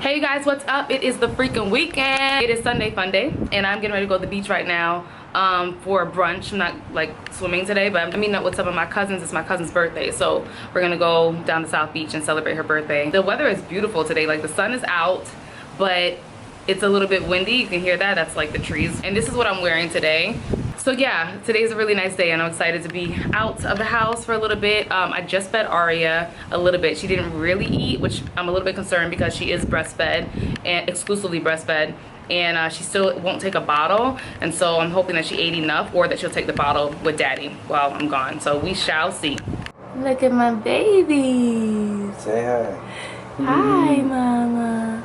Hey you guys, what's up? It is the freaking weekend. It is Sunday fun day, and I'm getting ready to go to the beach right now for brunch. I'm not like swimming today, but I'm meeting up with some of my cousins. It's my cousin's birthday, so we're gonna go down to South Beach and celebrate her birthday. The weather is beautiful today. Like, the sun is out, but it's a little bit windy. You can hear that. That's like the trees. And this is what I'm wearing today. So yeah, today's a really nice day, and I'm excited to be out of the house for a little bit. I just fed Aria a little bit. She didn't really eat, which I'm a little bit concerned because she is breastfed and exclusively breastfed, and she still won't take a bottle. And so I'm hoping that she ate enough, or that she'll take the bottle with daddy while I'm gone. So we shall see. Look at my babies. Say hi. Hi, mama.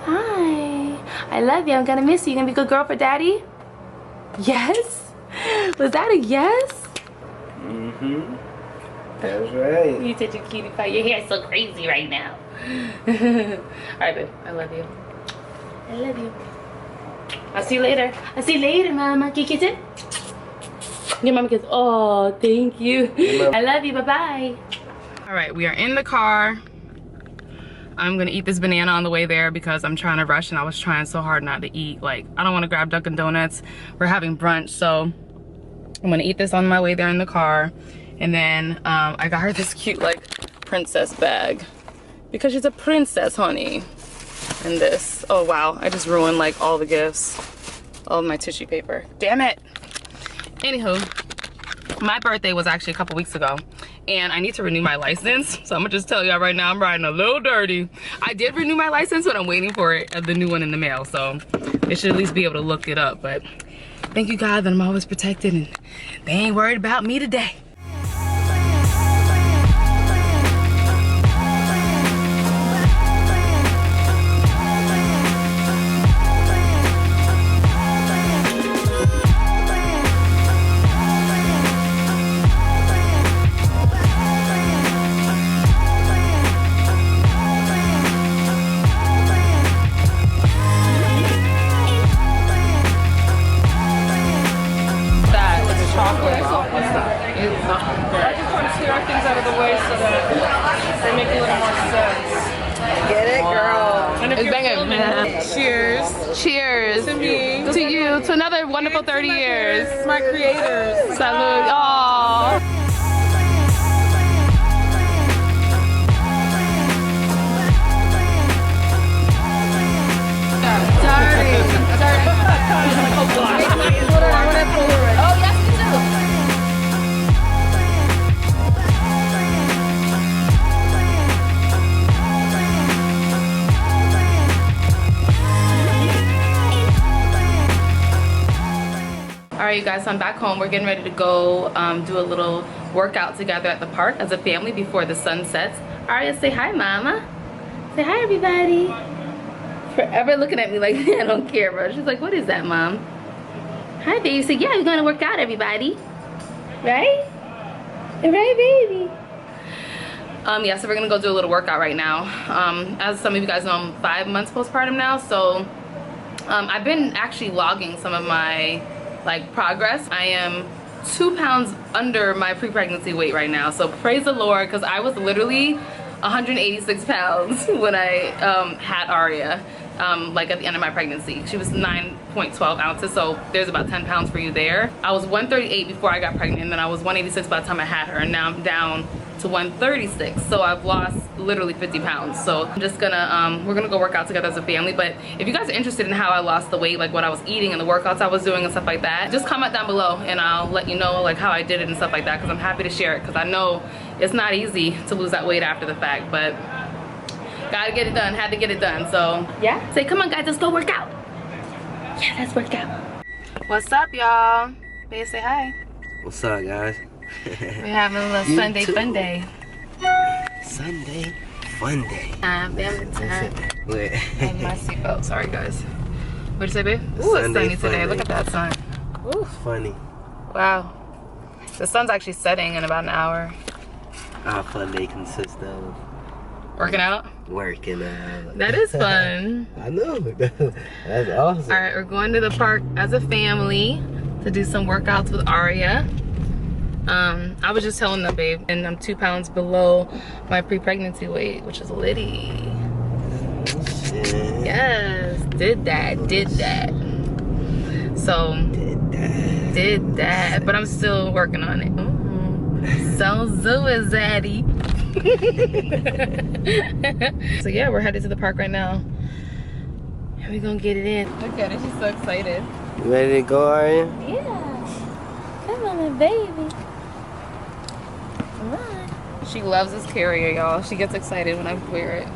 Hi. I love you. I'm gonna miss you. You gonna be a good girl for daddy? Yes? Was that a yes? Mm-hmm. That's right. You're such a cutie pie. Your hair's so crazy right now. Alright, babe. I love you. I love you. I'll see you later. I'll see you later, mama. Can you kiss it? Give mama a kiss. Oh, thank you. I love you. Bye-bye. Alright, we are in the car. I'm gonna eat this banana on the way there because I'm trying to rush, and I was trying so hard not to eat. Like, I don't want to grab Dunkin' Donuts. We're having brunch, so I'm gonna eat this on my way there in the car. And then I got her this cute like princess bag because she's a princess, honey. And this, oh wow, I just ruined like all the gifts, all of my tissue paper. Damn it. Anywho, my birthday was actually a couple weeks ago, and I need to renew my license. So I'm gonna just tell y'all right now, I'm riding a little dirty. I did renew my license, but I'm waiting for it, the new one in the mail. So they should at least be able to look it up. But thank you God that I'm always protected, and they ain't worried about me today. Cheers. Cheers. To me. To you. To another wonderful 30 years. My creators. Salud. Aww. Oh, yes, me too. Alright you guys, so I'm back home. We're getting ready to go do a little workout together at the park as a family before the sun sets. Aria, say hi, mama. Say hi, everybody. Forever looking at me like I don't care, bro. She's like, what is that, mom? Hi, baby. So yeah, we're gonna work out, everybody. Right? Right, baby? Yeah, so we're gonna go do a little workout right now. As some of you guys know, I'm 5 months postpartum now, so I've been actually logging some of my like progress. I am 2 pounds under my pre-pregnancy weight right now, so praise the Lord, because I was literally 186 pounds when I had Aria, like at the end of my pregnancy. She was 9.12 ounces, so there's about 10 pounds for you there. I was 138 before I got pregnant, and then I was 186 by the time I had her, and now I'm down to 136, so I've lost literally 50 pounds. So I'm just gonna we're gonna go work out together as a family. But if you guys are interested in how I lost the weight, like what I was eating and the workouts I was doing and stuff like that, just comment down below and I'll let you know like how I did it and stuff like that, because I'm happy to share it, because I know it's not easy to lose that weight after the fact, but gotta get it done, had to get it done. So yeah, say come on guys, let's go work out. Yeah, let's work out. What's up, y'all? Babe, say hi. What's up, guys? We're having a little Sunday fun day. Sunday fun day. Family time. Wait. I have my seatbelt. Sorry, guys. What'd you say, babe? Ooh, it's sunny today. Look at that sun. Ooh. Funny. Wow. The sun's actually setting in about an hour. Our fun day consists of working out. Working out. That is fun. I know. That's awesome. All right, we're going to the park as a family to do some workouts with Aria. I was just telling them, babe, and I'm 2 pounds below my pre-pregnancy weight, which is litty. Yes, did that. So, did that. But I'm still working on it. So Zaddy. So yeah, we're headed to the park right now. And we're gonna get it in. Look at her, she's so excited. You ready to go, Arya? Yeah. Come on, my baby. Come on. She loves this carrier, y'all. She gets excited when I wear it.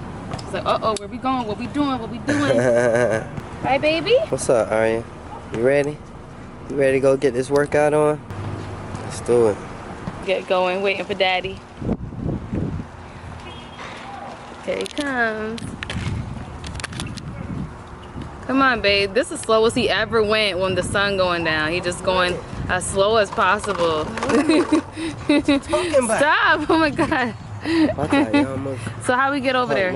She's like, uh-oh, where we going? What we doing? What we doing? Bye, baby. What's up, Arya? You ready? You ready to go get this workout on? Let's do it. Get going, waiting for daddy. Here he comes. Come on, babe. This is the slowest he ever went when the sun going down. He just going as slow as possible. Stop! Oh my god. So how we get over there?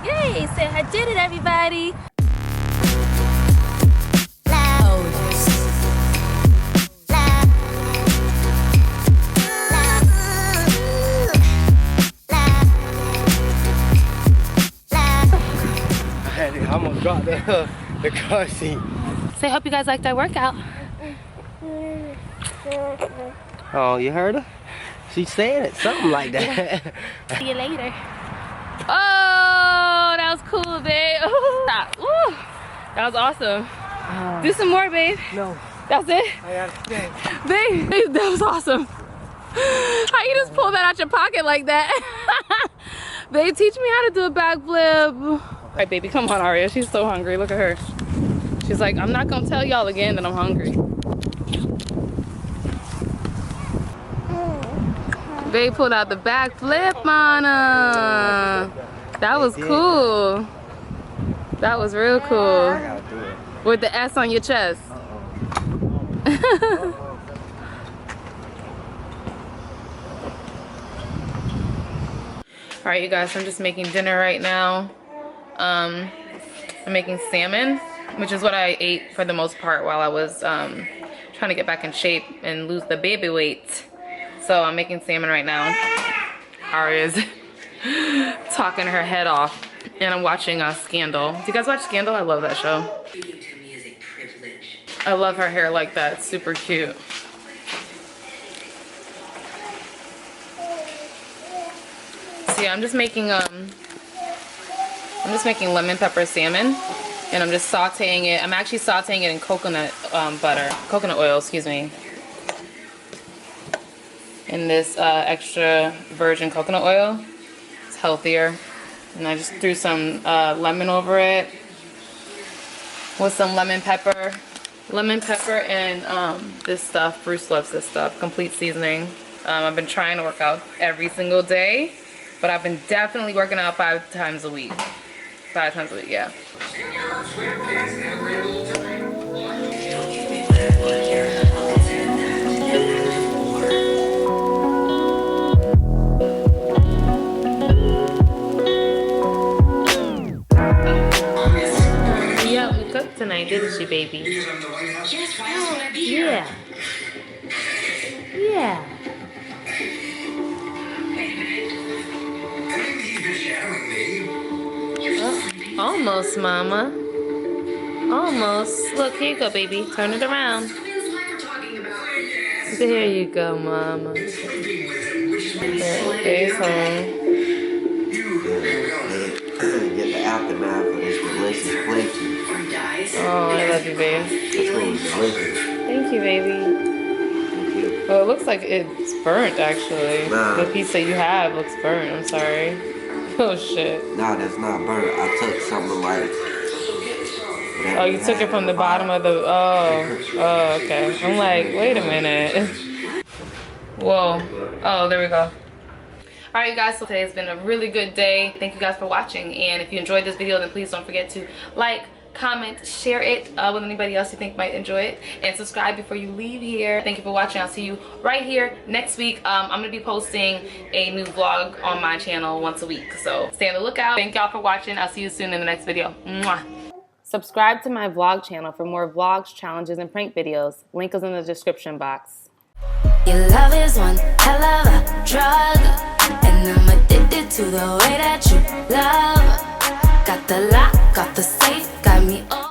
Yay! Say I did it, everybody! I almost dropped the car seat. Say, hope you guys liked our workout. Oh, you heard her? She said it, something like that. See you later. Oh, that was cool, babe. Stop. Ooh, that was awesome. Do some more, babe. No. That's it? I gotta stay. Babe, that was awesome. How you just pull that out your pocket like that? Babe, teach me how to do a backflip. All right, baby, come on, Aria. She's so hungry. Look at her. She's like, I'm not gonna tell y'all again that I'm hungry. Babe pulled out the backflip on her. That was cool. That was real cool. With the S on your chest. Alright, you guys, I'm just making dinner right now. I'm making salmon, which is what I ate for the most part while I was trying to get back in shape and lose the baby weight. So I'm making salmon right now. Aria's talking her head off. And I'm watching Scandal. Do you guys watch Scandal? I love that show. I love her hair like that. It's super cute. So yeah, I'm just making lemon pepper salmon, and I'm just sauteing it. I'm actually sauteing it in coconut coconut oil, excuse me. In this extra virgin coconut oil. It's healthier. And I just threw some lemon over it with some lemon pepper. Lemon pepper and this stuff. Bruce loves this stuff. Complete seasoning. I've been trying to work out every single day, but I've been definitely working out 5 times a week. 5 times a week, yeah. Tonight, didn't she, baby? Yeah. Yeah. Oh, almost, Mama. Almost. Look, here you go, baby. Turn it around. There you go, Mama. There's home. Get the aftermath of this delicious plate. Oh, I love you, babe. Thank you, baby. Well, it looks like it's burnt, actually. Nah. The piece that you have looks burnt. I'm sorry. Oh, shit. Nah, that's not burnt. I took something like... Oh, you took it from the bottom of the... Oh, okay. I'm like, wait a minute. Whoa. Oh, there we go. Alright, guys, so today's been a really good day. Thank you guys for watching. And if you enjoyed this video, then please don't forget to like, comment, share it with anybody else you think might enjoy it, and subscribe before you leave here. Thank you for watching. I'll see you right here next week. I'm gonna be posting a new vlog on my channel once a week, so stay on the lookout. Thank y'all for watching. I'll see you soon in the next video. Mwah. Subscribe to my vlog channel for more vlogs, challenges, and prank videos. Link is in the description box. Your love is one hell of a drug, and I'm addicted to the way that you love. Got the lie